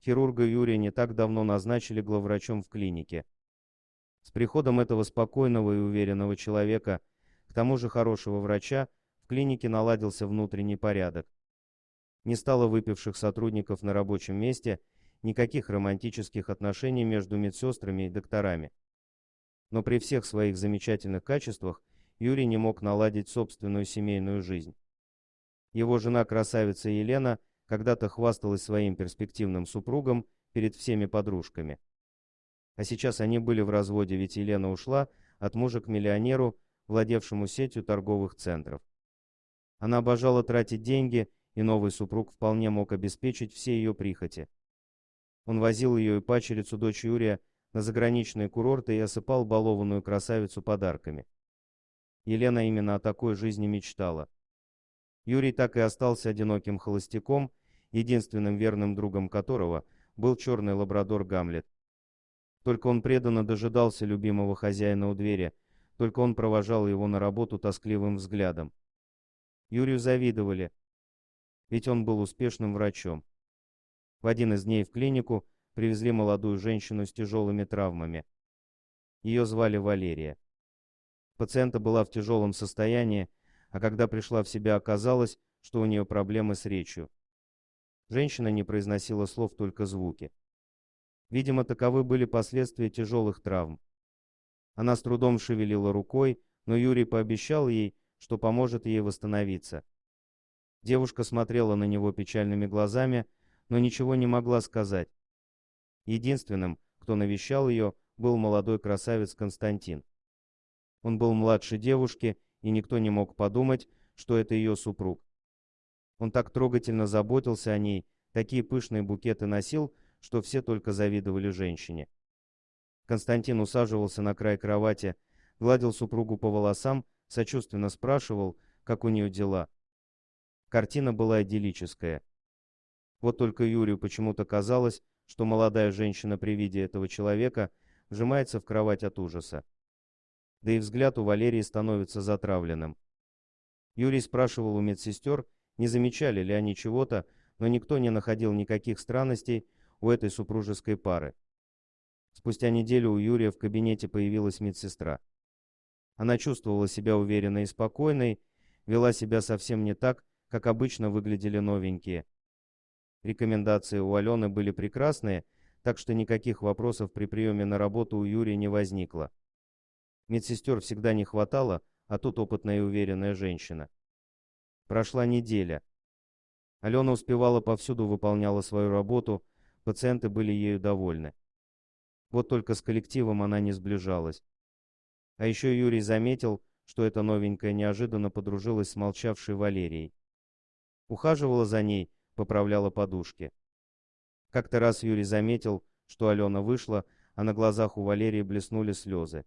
Хирурга Юрия не так давно назначили главврачом в клинике. С приходом этого спокойного и уверенного человека, к тому же хорошего врача, в клинике наладился внутренний порядок. Не стало выпивших сотрудников на рабочем месте, никаких романтических отношений между медсестрами и докторами. Но при всех своих замечательных качествах Юрий не мог наладить собственную семейную жизнь. Его жена-красавица Елена когда-то хвасталась своим перспективным супругом перед всеми подружками. А сейчас они были в разводе, ведь Елена ушла от мужа к миллионеру, владевшему сетью торговых центров. Она обожала тратить деньги, и новый супруг вполне мог обеспечить все ее прихоти. Он возил ее и падчерицу, дочь Юрия, на заграничные курорты и осыпал балованную красавицу подарками. Елена именно о такой жизни мечтала. Юрий так и остался одиноким холостяком, единственным верным другом которого был черный лабрадор Гамлет. Только он преданно дожидался любимого хозяина у двери, только он провожал его на работу тоскливым взглядом. Юрию завидовали, ведь он был успешным врачом. В один из дней в клинику привезли молодую женщину с тяжелыми травмами. Ее звали Валерия. Пациентка была в тяжелом состоянии, а когда пришла в себя, оказалось, что у нее проблемы с речью. Женщина не произносила слов, только звуки. Видимо, таковы были последствия тяжелых травм. Она с трудом шевелила рукой, но Юрий пообещал ей, что поможет ей восстановиться. Девушка смотрела на него печальными глазами, но ничего не могла сказать. Единственным, кто навещал ее, был молодой красавец Константин. Он был младше девушки, и никто не мог подумать, что это ее супруг. Он так трогательно заботился о ней, такие пышные букеты носил, что все только завидовали женщине. Константин усаживался на край кровати, гладил супругу по волосам, сочувственно спрашивал, как у нее дела. Картина была идиллическая. Вот только Юрию почему-то казалось, что молодая женщина при виде этого человека вжимается в кровать от ужаса. Да и взгляд у Валерии становится затравленным. Юрий спрашивал у медсестер, не замечали ли они чего-то, но никто не находил никаких странностей у этой супружеской пары. Спустя неделю у Юрия в кабинете появилась медсестра. Она чувствовала себя уверенной и спокойной, вела себя совсем не так, как обычно выглядели новенькие. Рекомендации у Алены были прекрасные, так что никаких вопросов при приеме на работу у Юрия не возникло. Медсестер всегда не хватало, а тут опытная и уверенная женщина. Прошла неделя. Алена успевала повсюду, выполняла свою работу, пациенты были ею довольны. Вот только с коллективом она не сближалась. А еще Юрий заметил, что эта новенькая неожиданно подружилась с молчавшей Валерией. Ухаживала за ней, поправляла подушки. Как-то раз Юрий заметил, что Алена вышла, а на глазах у Валерии блеснули слезы.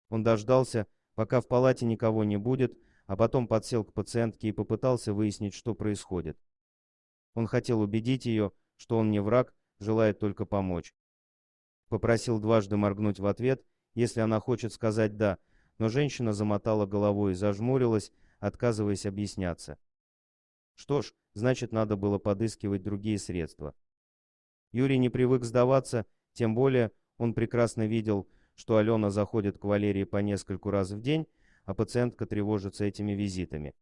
Он дождался, пока в палате никого не будет, а потом подсел к пациентке и попытался выяснить, что происходит. Он хотел убедить ее, что он не враг, желает только помочь. Попросил дважды моргнуть в ответ, если она хочет сказать «да», но женщина замотала головой и зажмурилась, отказываясь объясняться. Что ж, значит, надо было подыскивать другие средства. Юрий не привык сдаваться, тем более он прекрасно видел, что Алена заходит к Валерии по нескольку раз в день, а пациентка тревожится этими визитами.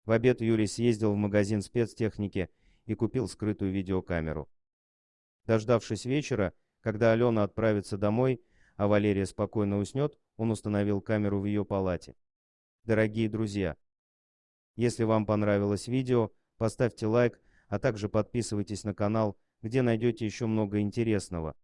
В обед Юрий съездил в магазин спецтехники и купил скрытую видеокамеру. Дождавшись вечера, когда Алена отправится домой, а Валерия спокойно уснет, он установил камеру в ее палате. Дорогие друзья, если вам понравилось видео, поставьте лайк, а также подписывайтесь на канал, где найдете еще много интересного.